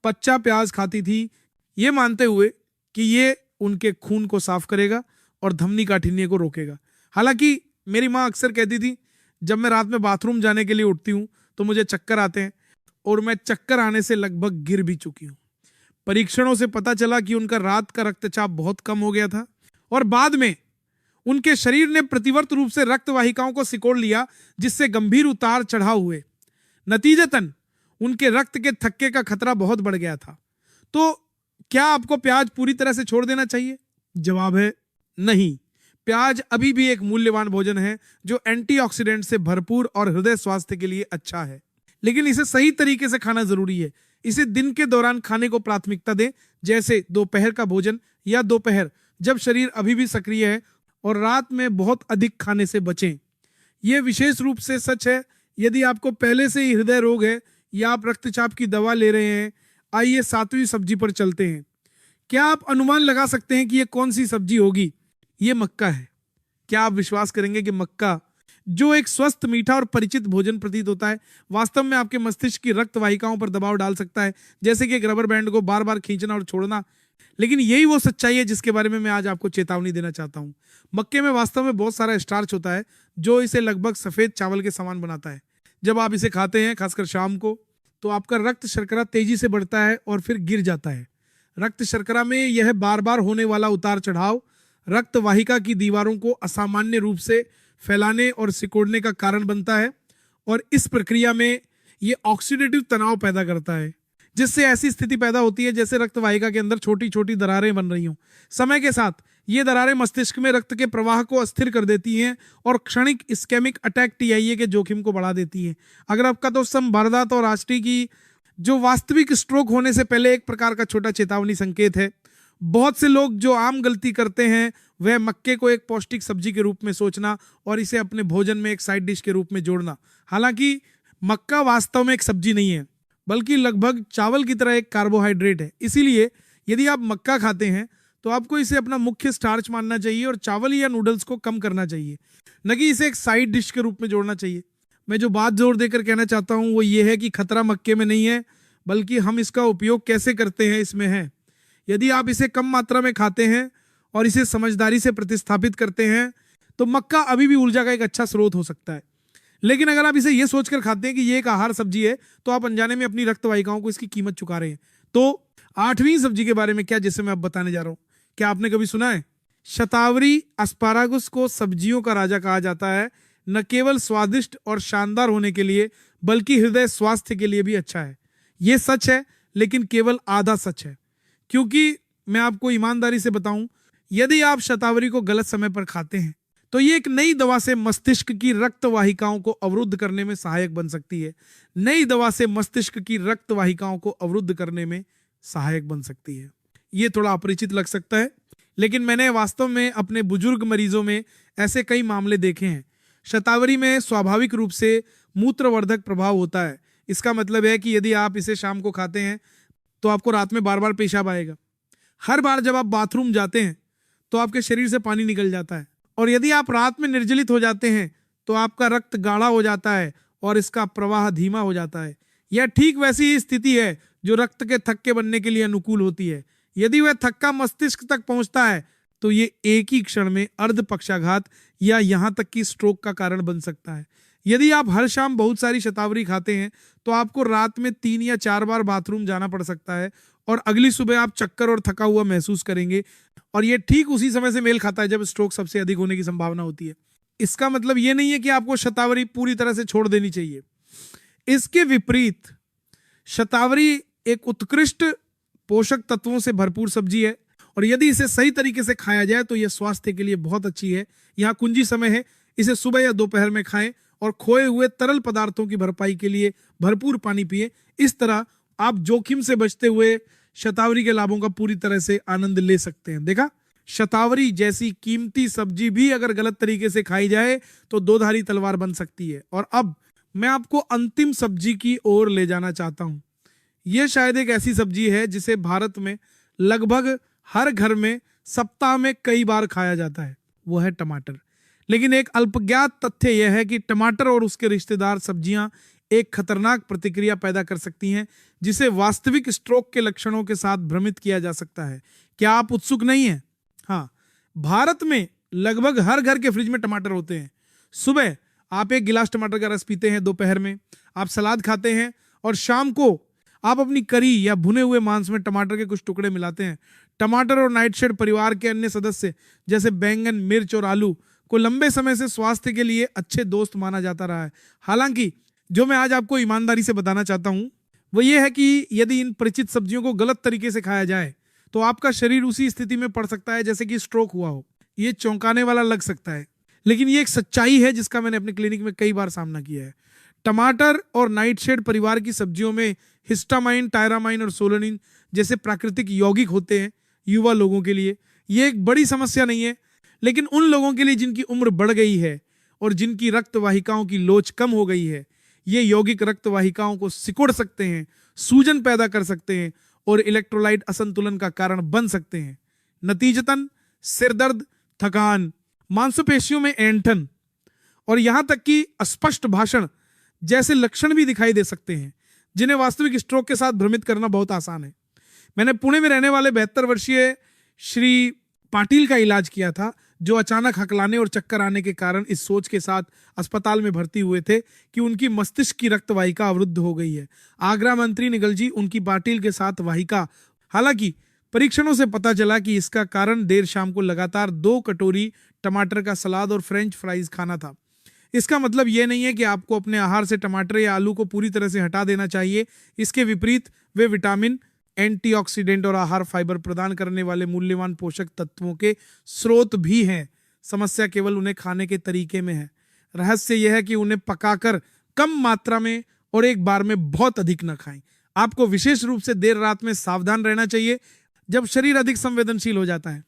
कच्चा प्याज खाती थी, ये मानते हुए कि ये उनके खून को साफ करेगा और धमनी काठिन्य को रोकेगा। हालांकि मेरी माँ अक्सर कहती थी, जब मैं रात में बाथरूम जाने के लिए उठती हूँ तो मुझे चक्कर आते हैं, और मैं चक्कर आने से लगभग गिर भी चुकी हूँ। परीक्षणों से पता चला कि उनका रात का रक्तचाप बहुत कम हो गया था और बाद में उनके शरीर ने प्रतिवर्त रूप से रक्त वाहिकाओं को सिकोड़ लिया, जिससे गंभीर उतार चढ़ाव हुए। नतीजतन उनके रक्त के थक्के का खतरा बहुत बढ़ गया था। तो क्या आपको प्याज पूरी तरह से छोड़ देना चाहिए? जवाब है नहीं। प्याज अभी भी एक मूल्यवान भोजन है जो एंटीऑक्सीडेंट से भरपूर और हृदय स्वास्थ्य के लिए अच्छा है, लेकिन इसे सही तरीके से खाना जरूरी है। इसे दिन के दौरान खाने को प्राथमिकता दें, जैसे दोपहर का भोजन या दोपहर जब शरीर अभी भी सक्रिय है, और रात में बहुत अधिक खाने से बचें। यह विशेष रूप से सच है यदि आपको पहले से ही हृदय रोग है या आप रक्तचाप की दवा ले रहे हैं। आइए 7वीं सब्जी पर चलते हैं। क्या आप अनुमान लगा सकते हैं कि यह कौन सी सब्जी होगी? यह मक्का है। क्या आप विश्वास करेंगे कि मक्का, जो एक स्वस्थ, मीठा और परिचित भोजन प्रतीत होता है, वास्तव में आपके मस्तिष्क की रक्त वाहिकाओं पर दबाव डाल सकता है, जैसे कि एक रबर बैंड को बार बार खींचना और छोड़ना। लेकिन यही वो सच्चाई है जिसके बारे में मैं आज आपको चेतावनी देना चाहता हूं। मक्के में वास्तव में बहुत सारा स्टार्च होता है जो इसे लगभग सफेद चावल के समान बनाता है। जब आप इसे खाते हैं, खासकर शाम को, तो आपका रक्त शर्करा तेजी से बढ़ता है और फिर गिर जाता है। रक्त शर्करा में यह बार बार होने वाला उतार चढ़ाव रक्त वाहिका की दीवारों को असामान्य रूप से फैलाने और सिकोड़ने का कारण बनता है, और इस प्रक्रिया में यह ऑक्सीडेटिव तनाव पैदा करता है, जिससे ऐसी स्थिति पैदा होती है जैसे रक्त वाहिका के अंदर छोटी छोटी दरारें बन रही हों। समय के साथ ये दरारें मस्तिष्क में रक्त के प्रवाह को अस्थिर कर देती हैं और क्षणिक इस्केमिक अटैक TIA के जोखिम को बढ़ा देती हैं। अगर आपका तो संवारदाता और राष्ट्रीय की जो वास्तविक स्ट्रोक होने से पहले एक प्रकार का छोटा चेतावनी संकेत है। बहुत से लोग जो आम गलती करते हैं वह मक्के को एक पौष्टिक सब्जी के रूप में सोचना और इसे अपने भोजन में एक साइड डिश के रूप में जोड़ना। हालांकि मक्का वास्तव में एक सब्जी नहीं है, बल्कि लगभग चावल की तरह एक कार्बोहाइड्रेट है। इसीलिए यदि आप मक्का खाते हैं तो आपको इसे अपना मुख्य स्टार्च मानना चाहिए और चावल या नूडल्स को कम करना चाहिए, न कि इसे एक साइड डिश के रूप में जोड़ना चाहिए। मैं जो बात जोर देकर कहना चाहता हूं वो ये है कि खतरा मक्के में नहीं है, बल्कि हम इसका उपयोग कैसे करते हैं इसमें है। यदि आप इसे कम मात्रा में खाते हैं और इसे समझदारी से प्रतिस्थापित करते हैं तो मक्का अभी भी ऊर्जा का एक अच्छा स्रोत हो सकता है। लेकिन अगर आप इसे यह सोचकर खाते हैं कि यह एक आहार सब्जी है तो आप अनजाने में अपनी रक्त वाहिकाओं को इसकी कीमत चुका रहे हैं। तो 8वीं सब्जी के बारे में क्या, जिसे मैं अब बताने जा रहा हूं, क्या आपने कभी सुना है? शतावरी अस्पारागुस को सब्जियों का राजा कहा जाता है। न केवल स्वादिष्ट और शानदार होने के लिए बल्कि हृदय स्वास्थ्य के लिए भी अच्छा है। यह सच है, लेकिन केवल आधा सच है, क्योंकि मैं आपको ईमानदारी से बताऊं, यदि आप शतावरी को गलत समय पर खाते हैं तो ये एक नई दवा से मस्तिष्क की रक्त वाहिकाओं को अवरुद्ध करने में सहायक बन सकती है। नई दवा से मस्तिष्क की रक्त वाहिकाओं को अवरुद्ध करने में सहायक बन सकती है। ये थोड़ा अपरिचित लग सकता है, लेकिन मैंने वास्तव में अपने बुजुर्ग मरीजों में ऐसे कई मामले देखे हैं। शतावरी में स्वाभाविक रूप से मूत्रवर्धक प्रभाव होता है। इसका मतलब है कि यदि आप इसे शाम को खाते हैं तो आपको रात में बार बार पेशाब आएगा। हर बार जब आप बाथरूम जाते हैं तो आपके शरीर से पानी निकल जाता है, और यदि आप रात में निर्जलित हो जाते हैं तो आपका रक्त गाढ़ा हो जाता है और इसका प्रवाह धीमा हो जाता है। यह ठीक वैसी ही स्थिति है जो रक्त के थक्के बनने के लिए अनुकूल होती है। यदि वह थक्का मस्तिष्क तक पहुंचता है तो ये एक ही क्षण में अर्ध पक्षाघात या यहां तक कि स्ट्रोक का कारण बन सकता है। यदि आप हर शाम बहुत सारी शतावरी खाते हैं तो आपको रात में 3 या 4 बार बाथरूम जाना पड़ सकता है, और अगली सुबह आप चक्कर और थका हुआ महसूस करेंगे, और यह ठीक उसी समय से मेल खाता है जब स्ट्रोक सबसे अधिक होने की संभावना होती है। इसका मतलब यह नहीं है कि आपको शतावरी पूरी तरह से छोड़ देनी चाहिए। इसके विपरीत शतावरी एक उत्कृष्ट पोषक तत्वों से भरपूर सब्जी है, और यदि इसे सही तरीके से खाया जाए तो यह स्वास्थ्य के लिए बहुत अच्छी है। यहाँ कुंजी समय है, इसे सुबह या दोपहर में खाएं और खोए हुए तरल पदार्थों की भरपाई के लिए भरपूर पानी पिए। इस तरह आप जोखिम से बचते हुए शतावरी के लाभों का पूरी तरह से आनंद ले सकते हैं। देखा, शतावरी जैसी कीमती सब्जी भी अगर गलत तरीके से खाई जाए तो दोधारी तलवार बन सकती है। और अब मैं आपको अंतिम सब्जी की ओर ले जाना चाहता हूं। यह शायद एक ऐसी सब्जी है जिसे भारत में लगभग हर घर में सप्ताह में कई बार खाया जाता है, वो है टमाटर। लेकिन एक अल्पज्ञात तथ्य यह है कि टमाटर और उसके रिश्तेदार सब्जियां एक खतरनाक प्रतिक्रिया पैदा कर सकती हैं, जिसे वास्तविक स्ट्रोक के लक्षणों के साथ भ्रमित किया जा सकता है। क्या आप उत्सुक नहीं हैं? हाँ, भारत में लगभग हर घर के फ्रिज में टमाटर होते हैं। सुबह आप एक गिलास टमाटर का रस पीते हैं, दोपहर में आप सलाद खाते हैं, और शाम को आप अपनी करी या भुने हुए मांस में टमाटर के कुछ टुकड़े मिलाते हैं। टमाटर और नाइटशेड परिवार के अन्य सदस्य जैसे बैंगन, मिर्च और आलू को लंबे समय से स्वास्थ्य के लिए अच्छे दोस्त माना जाता रहा है। हालांकि जो मैं आज आपको ईमानदारी से बताना चाहता हूं वो ये है कि यदि इन परिचित सब्जियों को गलत तरीके से खाया जाए तो आपका शरीर उसी स्थिति में पड़ सकता है जैसे कि स्ट्रोक हुआ हो। ये चौंकाने वाला लग सकता है, लेकिन ये एक सच्चाई है जिसका मैंने अपने क्लिनिक में कई बार सामना किया है। टमाटर और नाइटशेड परिवार की सब्जियों में हिस्टामाइन, टायरामाइन और सोलेनिन जैसे प्राकृतिक यौगिक होते हैं युवा लोगों के लिए, ये एक बड़ी समस्या नहीं है। लेकिन उन लोगों के लिए जिनकी उम्र बढ़ गई है और जिनकी रक्त वाहिकाओं की लोच कम हो गई है, ये यौगिक रक्त वाहिकाओं को सिकुड़ सकते हैं, सूजन पैदा कर सकते हैं और इलेक्ट्रोलाइट असंतुलन का कारण बन सकते हैं। नतीजतन सिरदर्द, थकान, मांसपेशियों में ऐंठन और यहां तक कि अस्पष्ट भाषण जैसे लक्षण भी दिखाई दे सकते हैं, जिन्हें वास्तविक स्ट्रोक के साथ भ्रमित करना बहुत आसान है। मैंने पुणे में रहने वाले 72 वर्षीय श्री पाटिल का इलाज किया था, जो अचानक हकलाने और चक्कर आने के कारण इस सोच के साथ अस्पताल में भर्ती हुए थे कि उनकी मस्तिष्क की रक्त वाहिका अवरुद्ध हो गई है। आगरा मंत्री निगल जी उनकी पाटिल के साथ वाहिका, हालांकि परीक्षणों से पता चला कि इसका कारण देर शाम को लगातार 2 कटोरी टमाटर का सलाद और फ्रेंच फ्राइज खाना था। इसका मतलब यह नहीं है कि आपको अपने आहार से टमाटर या आलू को पूरी तरह से हटा देना चाहिए। इसके विपरीत वे विटामिन, एंटीऑक्सीडेंट और आहार फाइबर प्रदान करने वाले मूल्यवान पोषक तत्वों के स्रोत भी हैं। समस्या केवल उन्हें खाने के तरीके में है। रहस्य यह है कि उन्हें पकाकर कम मात्रा में और एक बार में बहुत अधिक न खाएं। आपको विशेष रूप से देर रात में सावधान रहना चाहिए, जब शरीर अधिक संवेदनशील हो जाता है।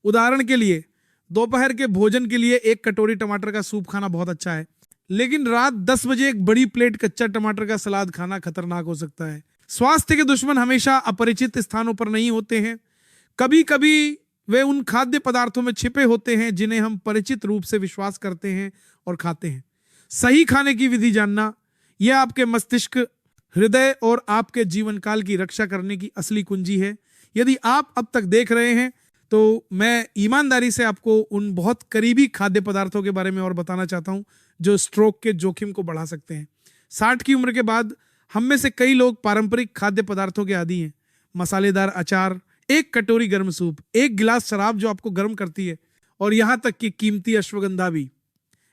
उदाहरण के लिए दोपहर के भोजन के लिए 1 कटोरी टमाटर का सूप खाना बहुत अच्छा है, लेकिन रात 10 बजे एक बड़ी प्लेट कच्चा टमाटर का सलाद खाना खतरनाक हो सकता है। स्वास्थ्य के दुश्मन हमेशा अपरिचित स्थानों पर नहीं होते हैं। कभी कभी वे उन खाद्य पदार्थों में छिपे होते हैं जिन्हें हम परिचित रूप से विश्वास करते हैं और खाते हैं। सही खाने की विधि जानना यह आपके मस्तिष्क, हृदय और आपके जीवन काल की रक्षा करने की असली कुंजी है। यदि आप अब तक देख रहे हैं तो मैं ईमानदारी से आपको उन बहुत करीबी खाद्य पदार्थों के बारे में और बताना चाहता हूं जो स्ट्रोक के जोखिम को बढ़ा सकते हैं। 60 की उम्र के बाद हम में से कई लोग पारंपरिक खाद्य पदार्थों के आदी हैं। मसालेदार अचार, 1 कटोरी गर्म सूप, 1 गिलास शराब जो आपको गर्म करती है, और यहां तक कि कीमती अश्वगंधा भी।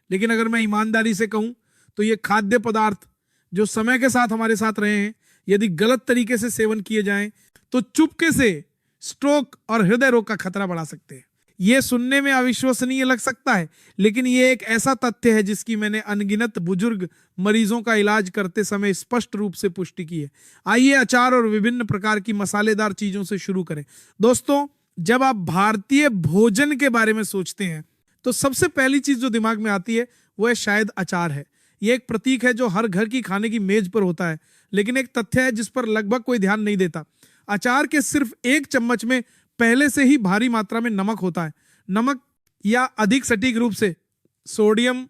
लेकिन अगर मैं ईमानदारी से कहूं तो ये खाद्य पदार्थ जो समय के साथ हमारे साथ रहे हैं, यदि गलत तरीके से सेवन किए जाएं तो चुपके से स्ट्रोक और हृदय रोग का खतरा बढ़ा सकते हैं। यह सुनने में अविश्वसनीय लग सकता है, लेकिन यह एक ऐसा तथ्य है जिसकी मैंने अनगिनत बुजुर्ग मरीजों का इलाज करते समय स्पष्ट रूप से पुष्टि की है। आइए अचार और विभिन्न प्रकार की मसालेदार चीजों से शुरू करें। दोस्तों, जब आप भारतीय भोजन के बारे में सोचते हैं तो सबसे पहली चीज जो दिमाग में आती है वो है शायद अचार है। यह एक प्रतीक है जो हर घर की खाने की मेज पर होता है, लेकिन एक तथ्य है जिस पर लगभग कोई ध्यान नहीं देता। अचार के सिर्फ 1 चम्मच में पहले से ही भारी मात्रा में नमक होता है। नमक, या अधिक सटीक रूप से सोडियम,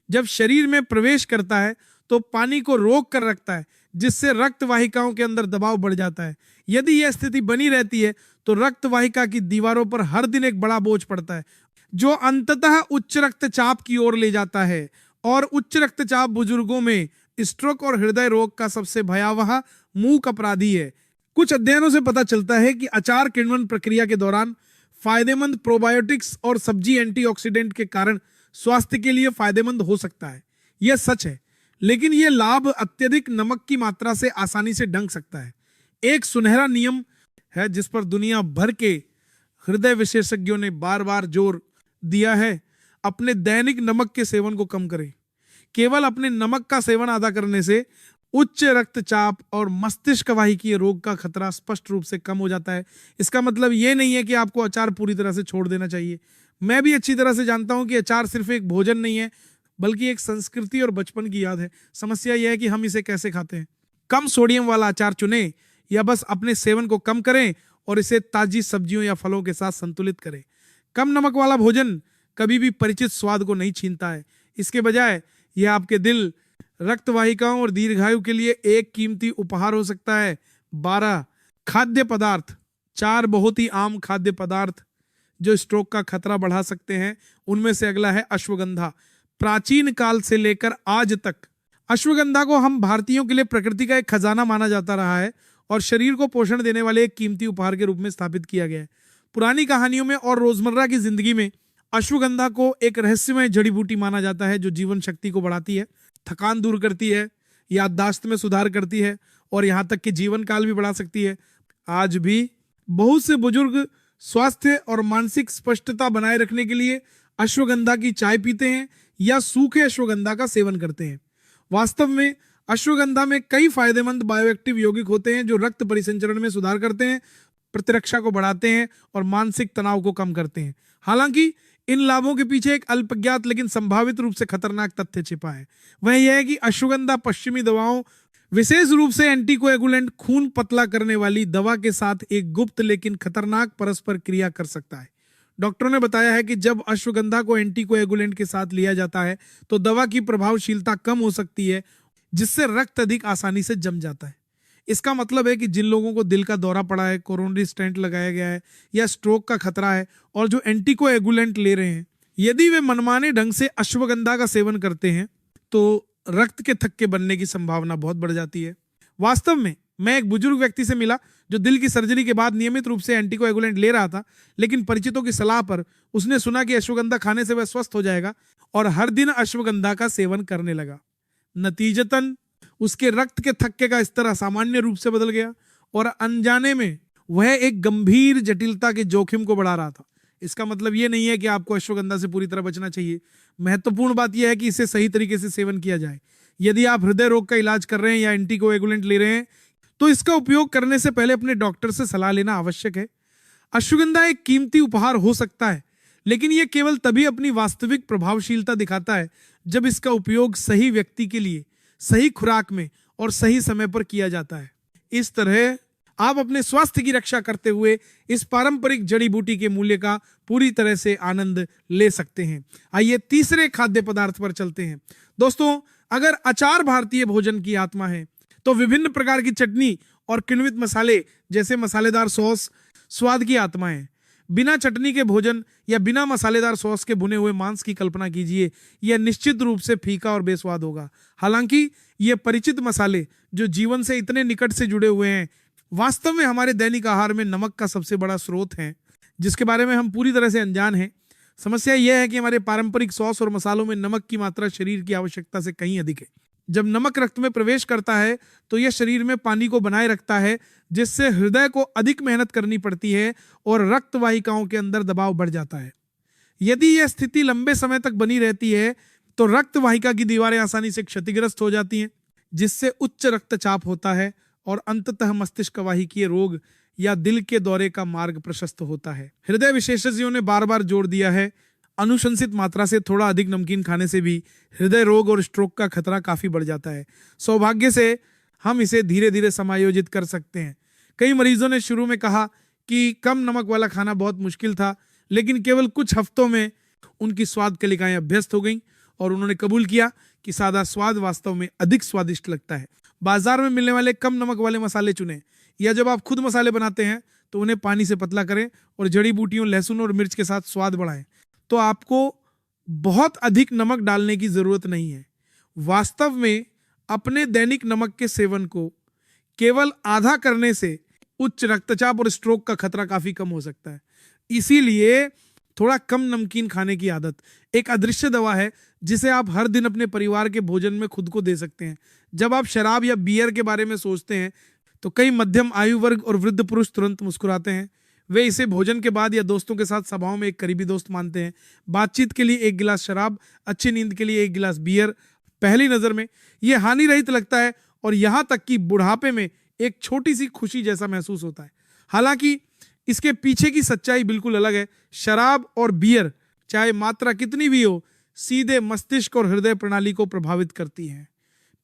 जब शरीर में प्रवेश करता है तो पानी को रोक कर रखता है, जिससे रक्त वाहिकाओं के अंदर दबाव बढ़ जाता है। यदि यह स्थिति बनी रहती है तो रक्त वाहिका की दीवारों पर हर दिन एक बड़ा बोझ पड़ता है, जो अंततः उच्च रक्तचाप की ओर ले जाता है। और उच्च रक्तचाप बुजुर्गों में स्ट्रोक और हृदय रोग का सबसे भयावह मूक अपराधी है। कुछ अध्ययनों से पता चलता है कि अचार किण्वन प्रक्रिया के दौरान फायदेमंद प्रोबायोटिक्स और सब्जी एंटीऑक्सीडेंट के कारण स्वास्थ्य के लिए फायदेमंद हो सकता है। यह सच है, लेकिन यह लाभ अत्यधिक नमक की मात्रा से आसानी से ढंक सकता है। एक सुनहरा नियम है जिस पर दुनिया भर के हृदय विशेषज्ञों ने बार बार जोर दिया है, अपने दैनिक नमक के सेवन को कम करें। केवल अपने नमक का सेवन आधा करने से उच्च रक्तचाप और मस्तिष्क वाहिकीय रोग का खतरा स्पष्ट रूप से कम हो जाता है। इसका मतलब यह नहीं है कि आपको अचार पूरी तरह से छोड़ देना चाहिए। मैं भी अच्छी तरह से जानता हूं कि अचार सिर्फ एक भोजन नहीं है, बल्कि एक संस्कृति और बचपन की याद है। समस्या यह है कि हम इसे कैसे खाते हैं। कम सोडियम वाला अचार चुनें या बस अपने सेवन को कम करें और इसे ताजी सब्जियों या फलों के साथ संतुलित करें। कम नमक वाला भोजन कभी भी परिचित स्वाद को नहीं छीनता है। इसके बजाय यह आपके दिल, रक्त वाहिकाओं और दीर्घायु के लिए एक कीमती उपहार हो सकता है। 12 खाद्य पदार्थ, 4 बहुत ही आम खाद्य पदार्थ जो स्ट्रोक का खतरा बढ़ा सकते हैं। उनमें से अगला है अश्वगंधा। प्राचीन काल से लेकर आज तक अश्वगंधा को हम भारतीयों के लिए प्रकृति का एक खजाना माना जाता रहा है और शरीर को पोषण देने वाले एक कीमती उपहार के रूप में स्थापित किया गया है। पुरानी कहानियों में और रोजमर्रा की जिंदगी में अश्वगंधा को एक रहस्यमय जड़ी बूटी माना जाता है जो जीवन शक्ति को बढ़ाती है, थकान दूर करती है, याददाश्त में सुधार करती है और यहाँ तक कि जीवन काल भी बढ़ा सकती है। आज भी बहुत से बुजुर्ग स्वास्थ्य और मानसिक स्पष्टता बनाए रखने के लिए अश्वगंधा की चाय पीते हैं या सूखे अश्वगंधा का सेवन करते हैं। वास्तव में अश्वगंधा में कई फायदेमंद बायोएक्टिव यौगिक होते हैं जो रक्त परिसंचरण में सुधार करते हैं, प्रतिरक्षा को बढ़ाते हैं और मानसिक तनाव को कम करते हैं। हालांकि इन लाभों के पीछे एक अल्पज्ञात लेकिन संभावित रूप से खतरनाक तथ्य छिपा है। वह यह है कि अश्वगंधा पश्चिमी दवाओं, विशेष रूप से एंटीकोएगुलेंट, खून पतला करने वाली दवा के साथ एक गुप्त लेकिन खतरनाक परस्पर क्रिया कर सकता है। डॉक्टरों ने बताया है कि जब अश्वगंधा को एंटीकोएगुलेंट के साथ लिया जाता है तो दवा की प्रभावशीलता कम हो सकती है, जिससे रक्त अधिक आसानी से जम जाता है। इसका मतलब है कि जिन लोगों को दिल का दौरा पड़ा है, कोरोनरी स्टेंट लगाया गया है या स्ट्रोक का खतरा है और जो एंटीकोएगुलेंट ले रहे हैं, यदि वे मनमाने ढंग से अश्वगंधा का सेवन करते हैं तो रक्त के थक्के बनने की संभावना बहुत बढ़ जाती है। वास्तव में मैं एक बुजुर्ग व्यक्ति से मिला जो दिल की सर्जरी के बाद नियमित रूप से एंटीकोएगुलेंट ले रहा था, लेकिन परिचितों की सलाह पर उसने सुना कि अश्वगंधा खाने से वह स्वस्थ हो जाएगा और हर दिन अश्वगंधा का सेवन करने लगा। नतीजतन उसके रक्त के थक्के का स्तर असामान्य रूप से बदल गया और अनजाने में वह एक गंभीर जटिलता के जोखिम को बढ़ा रहा था। इसका मतलब यह नहीं है कि आपको अश्वगंधा से पूरी तरह बचना चाहिए। महत्वपूर्ण बात यह है कि इसे सही तरीके से सेवन किया जाए। यदि आप हृदय रोग का इलाज कर रहे हैं या एंटीकोएगुलेंट ले रहे हैं तो इसका उपयोग करने से पहले अपने डॉक्टर से सलाह लेना आवश्यक है। अश्वगंधा एक कीमती उपहार हो सकता है, लेकिन यह केवल तभी अपनी वास्तविक प्रभावशीलता दिखाता है जब इसका उपयोग सही व्यक्ति के लिए, सही खुराक में और सही समय पर किया जाता है। इस तरह आप अपने स्वास्थ्य की रक्षा करते हुए इस पारंपरिक जड़ी बूटी के मूल्य का पूरी तरह से आनंद ले सकते हैं। आइए तीसरे खाद्य पदार्थ पर चलते हैं। दोस्तों, अगर अचार भारतीय भोजन की आत्मा है तो विभिन्न प्रकार की चटनी और किण्वित मसाले जैसे मसालेदार सॉस स्वाद की आत्मा है। बिना चटनी के भोजन या बिना मसालेदार सॉस के भुने हुए मांस की कल्पना कीजिए, यह निश्चित रूप से फीका और बेस्वाद होगा। हालांकि ये परिचित मसाले जो जीवन से इतने निकट से जुड़े हुए हैं, वास्तव में हमारे दैनिक आहार में नमक का सबसे बड़ा स्रोत है, जिसके बारे में हम पूरी तरह से अनजान हैं। समस्या यह है कि हमारे पारंपरिक सॉस और मसालों में नमक की मात्रा शरीर की आवश्यकता से कहीं अधिक है। जब नमक रक्त में प्रवेश करता है तो यह शरीर में पानी को बनाए रखता है, जिससे हृदय को अधिक मेहनत करनी पड़ती है और रक्त वाहिकाओं के अंदर दबाव बढ़ जाता है। यदि यह स्थिति लंबे समय तक बनी रहती है तो रक्त वाहिका की दीवारें आसानी से क्षतिग्रस्त हो जाती हैं, जिससे उच्च रक्तचाप होता है और अंततः मस्तिष्क वाहिकीय रोग या दिल के दौरे का मार्ग प्रशस्त होता है। हृदय विशेषज्ञों ने बार बार जोर दिया है, अनुशंसित मात्रा से थोड़ा अधिक नमकीन खाने से भी हृदय रोग और स्ट्रोक का खतरा काफी बढ़ जाता है। सौभाग्य से हम इसे धीरे धीरे समायोजित कर सकते हैं। कई मरीजों ने शुरू में कहा कि कम नमक वाला खाना बहुत मुश्किल था, लेकिन केवल कुछ हफ्तों में उनकी स्वाद कलिकाएं अभ्यस्त हो गईं और उन्होंने कबूल किया कि सादा स्वाद वास्तव में अधिक स्वादिष्ट लगता है। बाजार में मिलने वाले कम नमक वाले मसाले चुनें, या जब आप खुद मसाले बनाते हैं तो उन्हें पानी से पतला करें और जड़ी बूटियों, लहसुन और मिर्च के साथ स्वाद बढ़ाएं। तो आपको बहुत अधिक नमक डालने की जरूरत नहीं है। वास्तव में अपने दैनिक नमक के सेवन को केवल आधा करने से उच्च रक्तचाप और स्ट्रोक का खतरा काफी कम हो सकता है। इसीलिए थोड़ा कम नमकीन खाने की आदत एक अदृश्य दवा है जिसे आप हर दिन अपने परिवार के भोजन में खुद को दे सकते हैं। जब आप शराब या बियर के बारे में सोचते हैं तो कई मध्यम आयु वर्ग और वृद्ध पुरुष तुरंत मुस्कुराते हैं। वे इसे भोजन के बाद या दोस्तों के साथ सभाओं में एक करीबी दोस्त मानते हैं। बातचीत के लिए एक गिलास शराब, अच्छी नींद के लिए एक गिलास बियर, पहली नजर में यह हानि रहित लगता है और यहां तक कि बुढ़ापे में एक छोटी सी खुशी जैसा महसूस होता है। हालांकि इसके पीछे की सच्चाई बिल्कुल अलग है। शराब और बियर, चाहे मात्रा कितनी भी हो, सीधे मस्तिष्क और हृदय प्रणाली को प्रभावित करती है।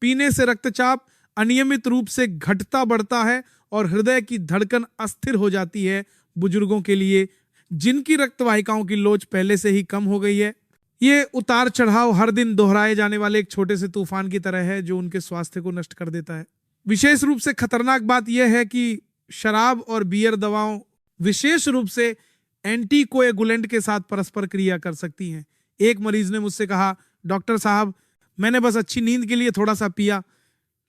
पीने से रक्तचाप अनियमित रूप से घटता बढ़ता है और हृदय की धड़कन अस्थिर हो जाती है। बुजुर्गों के लिए जिनकी रक्त वाहिकाओं की लोच पहले से ही कम हो गई है, ये उतार चढ़ाव हर दिन दोहराए जाने वाले एक छोटे से तूफान की तरह है जो उनके स्वास्थ्य को नष्ट कर देता है। विशेष रूप से खतरनाक बात यह है कि शराब और बियर दवाओं विशेष रूप से एंटीकोएगुलेंट के साथ परस्पर क्रिया कर सकती हैं। एक मरीज ने मुझसे कहा, डॉक्टर साहब, मैंने बस अच्छी नींद के लिए थोड़ा सा पिया,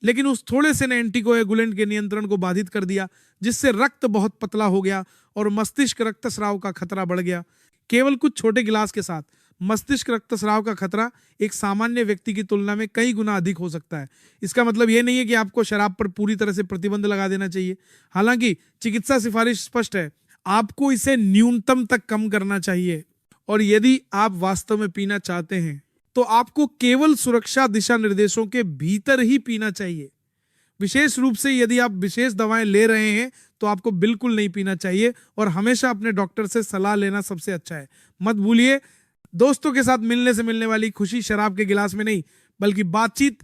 लेकिन उस थोड़े से ने एंटीकोएगुलेंट के नियंत्रण को बाधित कर दिया, जिससे रक्त बहुत पतला हो गया और मस्तिष्क रक्तस्राव का खतरा बढ़ गया। केवल कुछ छोटे गिलास के साथ मस्तिष्क रक्तस्राव का खतरा एक सामान्य व्यक्ति की तुलना में कई गुना अधिक हो सकता है। इसका मतलब यह नहीं है कि आपको शराब पर पूरी तरह से प्रतिबंध लगा देना चाहिए। हालांकि चिकित्सा सिफारिश स्पष्ट है, आपको इसे न्यूनतम तक कम करना चाहिए। और यदि आप वास्तव में पीना चाहते हैं तो आपको केवल सुरक्षा दिशा निर्देशों के भीतर ही पीना चाहिए। विशेष रूप से यदि आप विशेष दवाएं ले रहे हैं तो आपको बिल्कुल नहीं पीना चाहिए और हमेशा अपने डॉक्टर से सलाह लेना सबसे अच्छा है। मत भूलिए, दोस्तों के साथ मिलने से मिलने वाली खुशी शराब के गिलास में नहीं बल्कि बातचीत,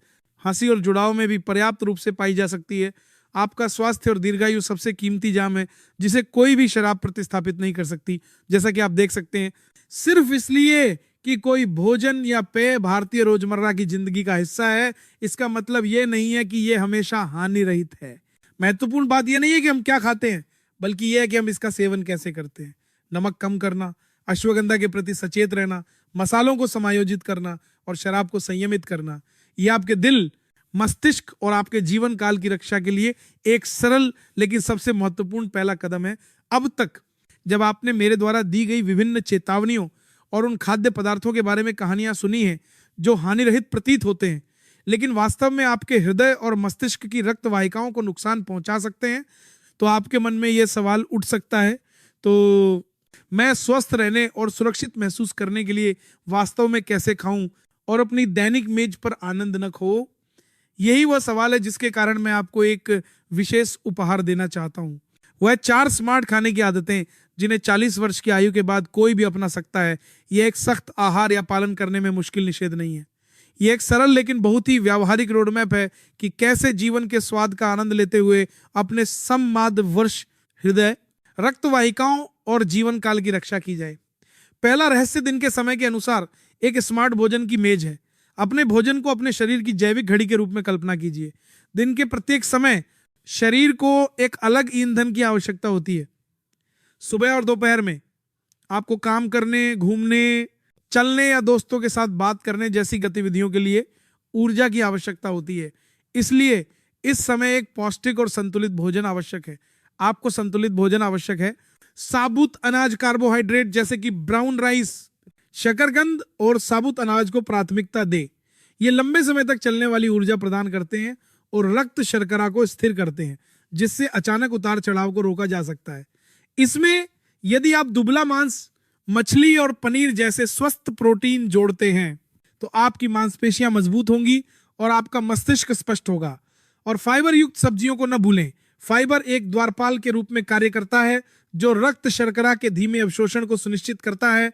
हंसी और जुड़ाव में भी पर्याप्त रूप से पाई जा सकती है। आपका स्वास्थ्य और दीर्घायु सबसे कीमती जाम है जिसे कोई भी शराब प्रतिस्थापित नहीं कर सकती। जैसा कि आप देख सकते हैं, सिर्फ इसलिए कि कोई भोजन या पेय भारतीय रोजमर्रा की जिंदगी का हिस्सा है, इसका मतलब यह नहीं है कि यह हमेशा हानि रहित है। महत्वपूर्ण बात यह नहीं है कि हम क्या खाते हैं, बल्कि यह है कि हम इसका सेवन कैसे करते हैं। नमक कम करना, अश्वगंधा के प्रति सचेत रहना, मसालों को समायोजित करना और शराब को संयमित करना, यह आपके दिल, मस्तिष्क और आपके जीवन काल की रक्षा के लिए एक सरल लेकिन सबसे महत्वपूर्ण पहला कदम है। अब तक जब आपने मेरे द्वारा दी गई विभिन्न चेतावनियों और उन खाद्य पदार्थों के बारे में कहानियां सुनी हैं जो हानि रहित प्रतीत होते हैं लेकिन वास्तव में आपके हृदय और मस्तिष्क की रक्त वाहिकाओं को नुकसान पहुंचा सकते हैं, तो आपके मन में यह सवाल उठ सकता है, तो मैं स्वस्थ रहने और सुरक्षित महसूस करने के लिए वास्तव में कैसे खाऊं और अपनी दैनिक मेज पर आनंद न खो। यही वह सवाल है जिसके कारण मैं आपको एक विशेष उपहार देना चाहता हूं। वह 4 स्मार्ट खाने की आदतें जिन्हें 40 वर्ष की आयु के बाद कोई भी अपना सकता है। यह एक सख्त आहार या पालन करने में मुश्किल निषेध नहीं है। यह एक सरल लेकिन बहुत ही व्यावहारिक रोडमैप है कि कैसे जीवन के स्वाद का आनंद लेते हुए अपने सममाद वर्ष हृदय, रक्त वाहिकाओं और जीवन काल की रक्षा की जाए। पहला रहस्य दिन के समय के अनुसार एक स्मार्ट भोजन की मेज है। अपने भोजन को अपने शरीर की जैविक घड़ी के रूप में कल्पना कीजिए। दिन के प्रत्येक समय शरीर को एक अलग ईंधन की आवश्यकता होती है। सुबह और दोपहर में आपको काम करने, घूमने, चलने या दोस्तों के साथ बात करने जैसी गतिविधियों के लिए ऊर्जा की आवश्यकता होती है। इसलिए इस समय एक पौष्टिक और संतुलित भोजन आवश्यक है। आपको संतुलित भोजन आवश्यक है। साबुत अनाज कार्बोहाइड्रेट जैसे कि ब्राउन राइस, शकरकंद और साबुत अनाज को प्राथमिकता दे। ये लंबे समय तक चलने वाली ऊर्जा प्रदान करते हैं और रक्त शर्करा को स्थिर करते हैं, जिससे अचानक उतार चढ़ाव को रोका जा सकता है। इसमें यदि आप दुबला मांस, मछली और पनीर जैसे स्वस्थ प्रोटीन जोड़ते हैं तो आपकी मांसपेशियां मजबूत होंगी और आपका मस्तिष्क स्पष्ट होगा। और फाइबर युक्त सब्जियों को न भूलें। फाइबर एक द्वारपाल के रूप में कार्य करता है जो रक्त शर्करा के धीमे अवशोषण को सुनिश्चित करता है।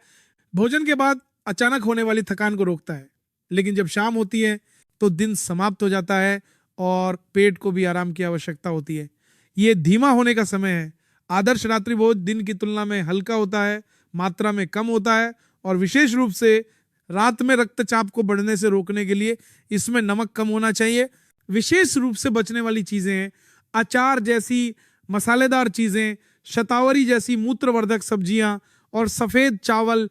भोजन के बाद अचानक होने वाली थकान को रोकता है, लेकिन जब शाम होती है तो दिन समाप्त हो जाता है और पेट को भी आराम की आवश्यकता होती है। ये धीमा होने का समय है। आदर्श रात्रि भोज दिन की तुलना में हल्का होता है, मात्रा में कम होता है और विशेष रूप से रात में रक्तचाप को बढ़ने से रोकने के लिए इसमें नमक कम होना चाहिए। विशेष रूप से बचने वाली चीजें हैं अचार जैसी मसालेदार चीजें, शतावरी जैसी मूत्रवर्धक सब्जियां और सफेद चावल,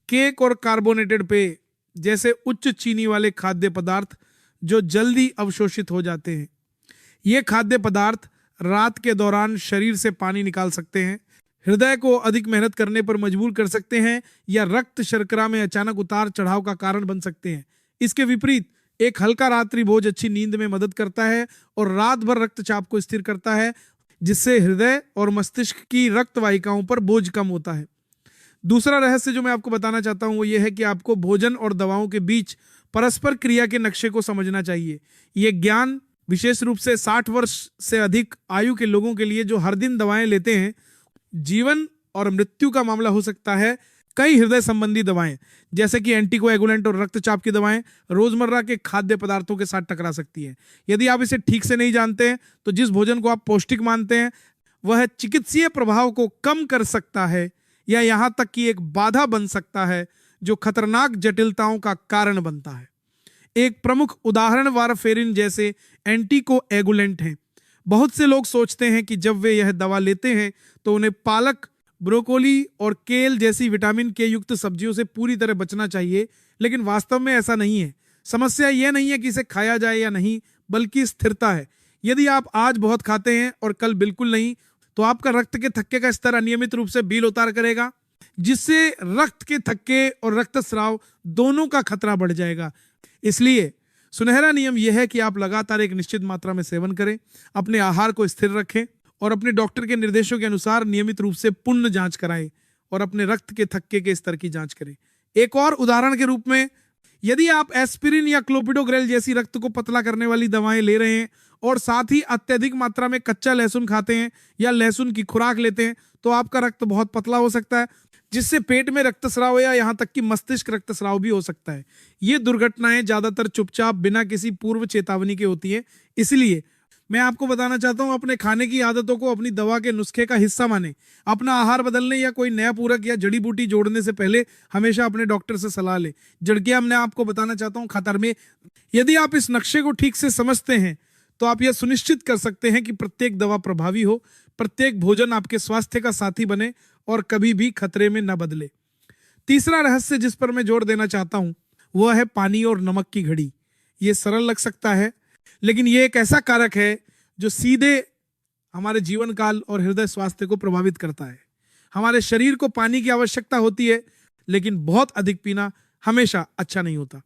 केक और कार्बोनेटेड पेय जैसे उच्च चीनी वाले खाद्य पदार्थ जो जल्दी अवशोषित हो जाते हैं। ये खाद्य पदार्थ रात के दौरान शरीर से पानी निकाल सकते हैं, हृदय को अधिक मेहनत करने पर मजबूर कर सकते हैं या रक्त शर्करा में अचानक उतार चढ़ाव का कारण बन सकते हैं। इसके विपरीत एक हल्का रात्रि भोज अच्छी नींद में मदद करता है और रात भर रक्तचाप को स्थिर करता है, जिससे हृदय और मस्तिष्क की रक्त वाहिकाओं पर बोझ कम होता है। दूसरा रहस्य जो मैं आपको बताना चाहता हूं वो ये है कि आपको भोजन और दवाओं के बीच परस्पर क्रिया के नक्शे को समझना चाहिए। ये ज्ञान विशेष रूप से 60 वर्ष से अधिक आयु के लोगों के लिए जो हर दिन दवाएं लेते हैं। जीवन और मृत्यु का मामला हो सकता है। कई हृदय संबंधी दवाएं जैसे कि एंटीकोएगुलेंट और रक्तचाप की दवाएं रोजमर्रा के खाद्य पदार्थों के साथ टकरा सकती हैं। यदि आप इसे ठीक से नहीं जानते हैं तो जिस भोजन को आप पौष्टिक मानते हैं वह चिकित्सीय प्रभाव को कम कर सकता है या यहां तक कि एक बाधा बन सकता है जो खतरनाक जटिलताओं का कारण बनता है। एक प्रमुख उदाहरण वारफेरिन जैसे एंटीकोएगुलेंट हैं। बहुत से लोग सोचते हैं कि जब वे यह दवा लेते हैं तो उन्हें पालक, ब्रोकोली और केल जैसी विटामिन के युक्त सब्जियों से पूरी तरह बचना चाहिए, लेकिन वास्तव में ऐसा नहीं है। समस्या यह नहीं है कि इसे खाया जाए या नहीं, बल्कि स्थिरता है। यदि आप आज बहुत खाते हैं और कल बिल्कुल नहीं, तो आपका रक्त के थक्के का स्तर अनियमित रूप से बिल उतार करेगा, जिससे रक्त के थक्के और रक्तस्राव दोनों का खतरा बढ़ जाएगा। इसलिए सुनहरा नियम यह है कि आप लगातार एक निश्चित मात्रा में सेवन करें, अपने आहार को स्थिर रखें और अपने डॉक्टर के निर्देशों के अनुसार नियमित रूप से पुण्य जांच कराएं और अपने रक्त के थक्के के स्तर की जांच करें। एक और उदाहरण के रूप में यदि आप एस्पिरिन या क्लोपिडोग्रेल जैसी रक्त को पतला करने वाली दवाएं ले रहे हैं और साथ ही अत्यधिक मात्रा में कच्चा लहसुन खाते हैं या लहसुन की खुराक लेते हैं, तो आपका रक्त बहुत पतला हो सकता है, जिससे पेट में रक्तस्राव या यहां तक कि मस्तिष्क रक्तस्राव भी हो सकता है। ये दुर्घटनाएं ज्यादातर चुपचाप बिना किसी पूर्व चेतावनी के होती हैं। इसलिए मैं आपको बताना चाहता हूं, अपने खाने की आदतों को अपनी दवा के नुस्खे का हिस्सा माने। अपना आहार बदलने या कोई नया पूरक या जड़ी बूटी जोड़ने से पहले हमेशा अपने डॉक्टर से सलाह ले। जड़कियां मैं आपको बताना चाहता हूं खतर में। यदि आप इस नक्शे को ठीक से समझते हैं तो आप यह सुनिश्चित कर सकते हैं कि प्रत्येक दवा प्रभावी हो, प्रत्येक भोजन आपके स्वास्थ्य का साथी बने और कभी भी खतरे में न बदले। तीसरा रहस्य जिस पर मैं जोर देना चाहता हूं वह है पानी और नमक की घड़ी। ये सरल लग सकता है, लेकिन यह एक ऐसा कारक है जो सीधे हमारे जीवन काल और हृदय स्वास्थ्य को प्रभावित करता है। हमारे शरीर को पानी की आवश्यकता होती है, लेकिन बहुत अधिक पीना हमेशा अच्छा नहीं होता।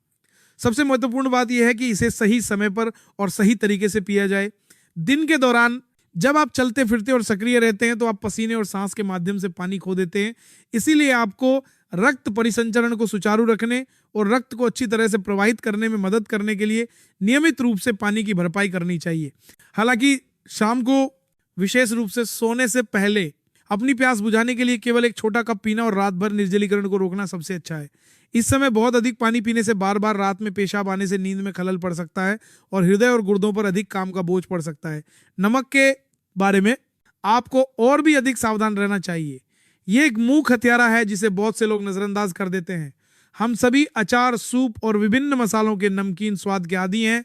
सबसे महत्वपूर्ण बात यह है कि इसे सही समय पर और सही तरीके से पिया जाए। दिन के दौरान जब आप चलते फिरते और सक्रिय रहते हैं तो आप पसीने और सांस के माध्यम से पानी खो देते हैं। इसीलिए आपको रक्त परिसंचरण को सुचारू रखने और रक्त को अच्छी तरह से प्रवाहित करने में मदद करने के लिए नियमित रूप से पानी की भरपाई करनी चाहिए। हालांकि शाम को विशेष रूप से सोने से पहले अपनी प्यास बुझाने के लिए केवल एक छोटा कप पीना और रात भर निर्जलीकरण को रोकना सबसे अच्छा है। इस समय बहुत अधिक पानी पीने से बार बार रात में पेशाब आने से नींद में खलल पड़ सकता है और हृदय और गुर्दों पर अधिक काम का बोझ पड़ सकता है। नमक के बारे में आपको और भी अधिक सावधान रहना चाहिए। यह एक मूक हत्यारा है जिसे बहुत से लोग नजरअंदाज कर देते हैं। हम सभी अचार, सूप और विभिन्न मसालों के नमकीन स्वाद के आदी हैं,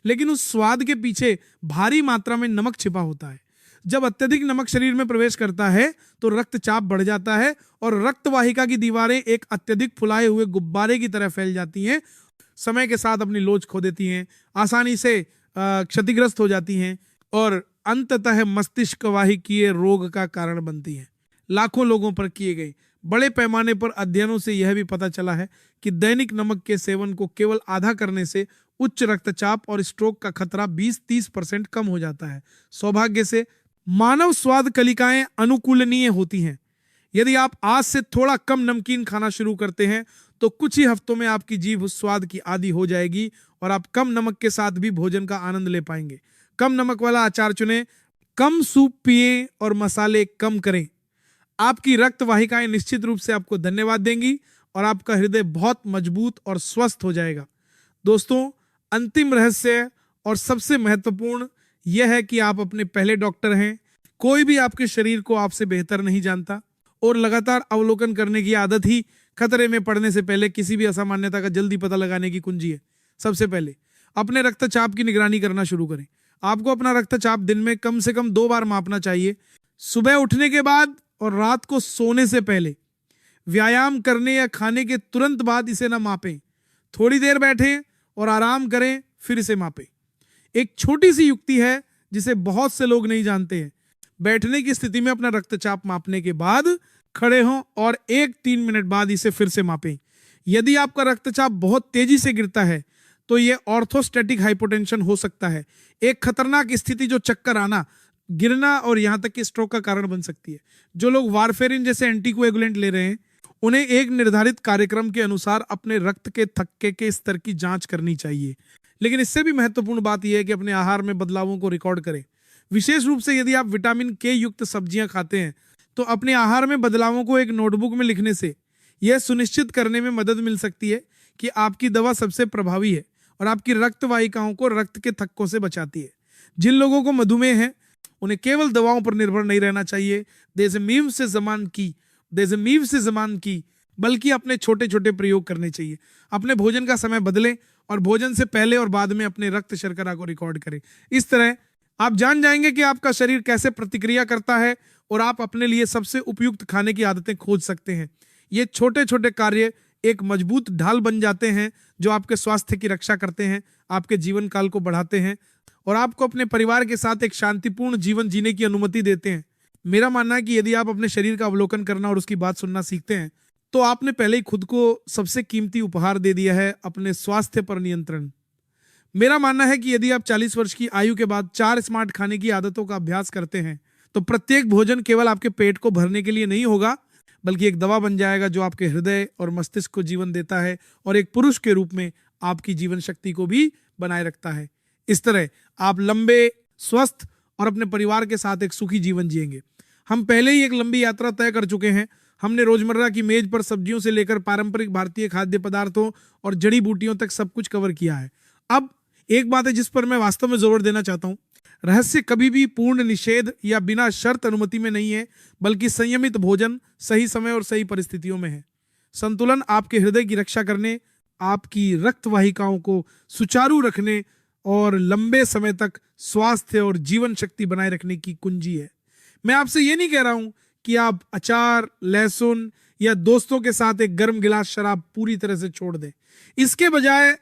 लेकिन उस स्वाद के पीछे भारी मात्रा में नमक छिपा होता है। जब अत्यधिक नमक शरीर में प्रवेश करता है तो रक्तचाप बढ़ जाता है और रक्त वाहिका की दीवारें एक अत्यधिक फुलाए हुए गुब्बारे की तरह फैल जाती हैं। समय के साथ अपनी लोच खो देती हैं, आसानी से क्षतिग्रस्त हो जाती हैं और अंततः मस्तिष्क वाहिकीय रोग का कारण बनती हैं। लाखों लोगों पर किए गए बड़े पैमाने पर अध्ययनों से यह भी पता चला है कि दैनिक नमक के सेवन को केवल आधा करने से उच्च रक्तचाप और स्ट्रोक का खतरा 20-30% कम हो जाता है। सौभाग्य से मानव स्वाद कलिकाएं अनुकूलनीय होती हैं। यदि आप आज से थोड़ा कम नमकीन खाना शुरू करते हैं तो कुछ ही हफ्तों में आपकी जीभ उस स्वाद की आदी हो जाएगी और आप कम नमक के साथ भी भोजन का आनंद ले पाएंगे। कम नमक वाला अचार चुनें, कम सूप पिए और मसाले कम करें। आपकी रक्त वाहिकाएं निश्चित रूप से आपको धन्यवाद देंगी और आपका हृदय बहुत मजबूत और स्वस्थ हो जाएगा। दोस्तों, अंतिम रहस्य और सबसे महत्वपूर्ण यह है कि आप अपने पहले डॉक्टर हैं। कोई भी आपके शरीर को आपसे बेहतर नहीं जानता और लगातार अवलोकन करने की आदत ही खतरे में पड़ने से पहले किसी भी असामान्यता का जल्दी पता लगाने की कुंजी है। सबसे पहले अपने रक्तचाप की निगरानी करना शुरू करें। आपको अपना रक्तचाप दिन में कम से कम 2 बार मापना चाहिए, सुबह उठने के बाद और रात को सोने से पहले। व्यायाम करने या खाने के तुरंत बाद इसे ना मापें। थोड़ी देर बैठें और आराम करें, फिर इसे मापें। एक छोटी सी युक्ति है जिसे बहुत से लोग नहीं जानते हैं। बैठने की स्थिति में अपना रक्तचाप मापने के बाद खड़े हों और 1-3 मिनट बाद इसे फिर से मापें। यदि आपका रक्तचाप बहुत तेजी से गिरता है तो यह ऑर्थोस्टैटिक हाइपोटेंशन हो सकता है, एक खतरनाक स्थिति जो चक्कर आना, गिरना और यहां तक कि स्ट्रोक का कारण बन सकती है। जो लोग वारफेरिन जैसे एंटीकोएगुलेंट ले रहे हैं उन्हें एक निर्धारित कार्यक्रम के अनुसार अपने रक्त के थक्के के स्तर की जांच करनी चाहिए। लेकिन इससे भी महत्वपूर्ण बात यह है कि अपने आहार में बदलावों को रिकॉर्ड करें। विशेष रूप से यदि आप विटामिन के युक्त सब्जियां खाते हैं तो अपने आहार में बदलावों को एक नोटबुक में लिखने से यह सुनिश्चित करने में मदद मिल सकती है कि आपकी दवा सबसे प्रभावी है और आपकी रक्त वाहिकाओं को रक्त के थक्कों से बचाती है। जिन लोगों को मधुमेह है उन्हें केवल दवाओं पर निर्भर नहीं रहना चाहिए। देयर इज अ मीम से ज़मान की, बल्कि अपने छोटे छोटे प्रयोग करने चाहिए। अपने भोजन का समय बदलें और भोजन से पहले और बाद में अपने रक्त शर्करा को रिकॉर्ड करें। इस तरह आप जान जाएंगे कि आपका शरीर कैसे प्रतिक्रिया करता है और आप अपने लिए सबसे उपयुक्त खाने की आदतें खोज सकते हैं। ये छोटे छोटे कार्य एक मजबूत ढाल बन जाते हैं जो आपके स्वास्थ्य की रक्षा करते हैं, आपके जीवन काल को बढ़ाते हैं और आपको अपने परिवार के साथ एक शांतिपूर्ण जीवन जीने की अनुमति देते हैं। मेरा मानना है कि यदि आप अपने शरीर का अवलोकन करना और उसकी बात सुनना सीखते हैं तो आपने पहले ही खुद को सबसे कीमती उपहार दे दिया है, अपने स्वास्थ्य पर नियंत्रण। मेरा मानना है कि यदि आप 40 वर्ष की आयु के बाद 4 स्मार्ट खाने की आदतों का अभ्यास करते हैं तो प्रत्येक भोजन केवल आपके पेट को भरने के लिए नहीं होगा, बल्कि एक दवा बन जाएगा जो आपके हृदय और मस्तिष्क को जीवन देता है और एक पुरुष के रूप में आपकी जीवन शक्ति को भी बनाए रखता है। इस तरह आप लंबे, स्वस्थ और अपने परिवार के साथ एक सुखी जीवन जिएंगे। हम पहले ही एक लंबी यात्रा तय कर चुके हैं। हमने रोजमर्रा की मेज पर सब्जियों से लेकर पारंपरिक भारतीय खाद्य पदार्थों और जड़ी बूटियों तक सब कुछ कवर किया है। अब एक बात है जिस पर मैं वास्तव में जोर देना चाहता हूं। रहस्य कभी भी पूर्ण निषेध या बिना शर्त अनुमति में नहीं है, बल्कि संयमित भोजन, सही समय और सही परिस्थितियों में है। संतुलन आपके हृदय की रक्षा करने, आपकी रक्त वाहिकाओं को सुचारू रखने और लंबे समय तक स्वास्थ्य और जीवन शक्ति बनाए रखने की कुंजी है। मैं आपसे ये नहीं कह रहा हूं कि आप अचार, लहसुन या दोस्तों के साथ एक गर्म गिलास शराब पूरी तरह से छोड़ दें। इसके बजाय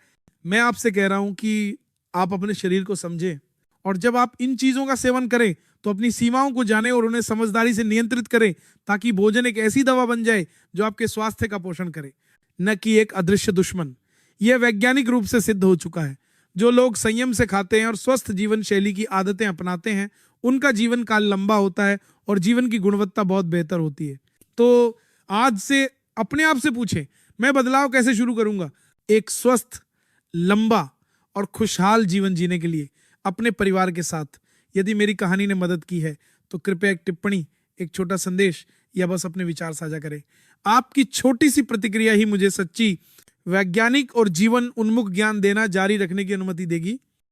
मैं आपसे कह रहा हूं कि आप अपने शरीर को समझें, और जब आप इन चीजों का सेवन करें तो अपनी सीमाओं को जानें और उन्हें समझदारी से नियंत्रित करें, ताकि भोजन एक ऐसी दवा बन जाए जो आपके स्वास्थ्य का पोषण करे, न कि एक अदृश्य दुश्मन। यह वैज्ञानिक रूप से सिद्ध हो चुका है। जो लोग संयम से खाते हैं और स्वस्थ जीवन शैली की आदतें अपनाते हैं, उनका जीवन काल लंबा होता है और जीवन की गुणवत्ता बहुत बेहतर होती है। तो आज से अपने आप से पूछें, मैं बदलाव कैसे शुरू करूंगा एक स्वस्थ, लंबा और खुशहाल जीवन जीने के लिए अपने परिवार के साथ। यदि मेरी कहानी ने मदद की है तो कृपया एक टिप्पणी, एक छोटा संदेश या बस अपने विचार साझा करें। आपकी छोटी सी प्रतिक्रिया ही मुझे सच्ची, वैज्ञानिक और जीवन उन्मुख ज्ञान देना जारी रखने की अनुमति देगी।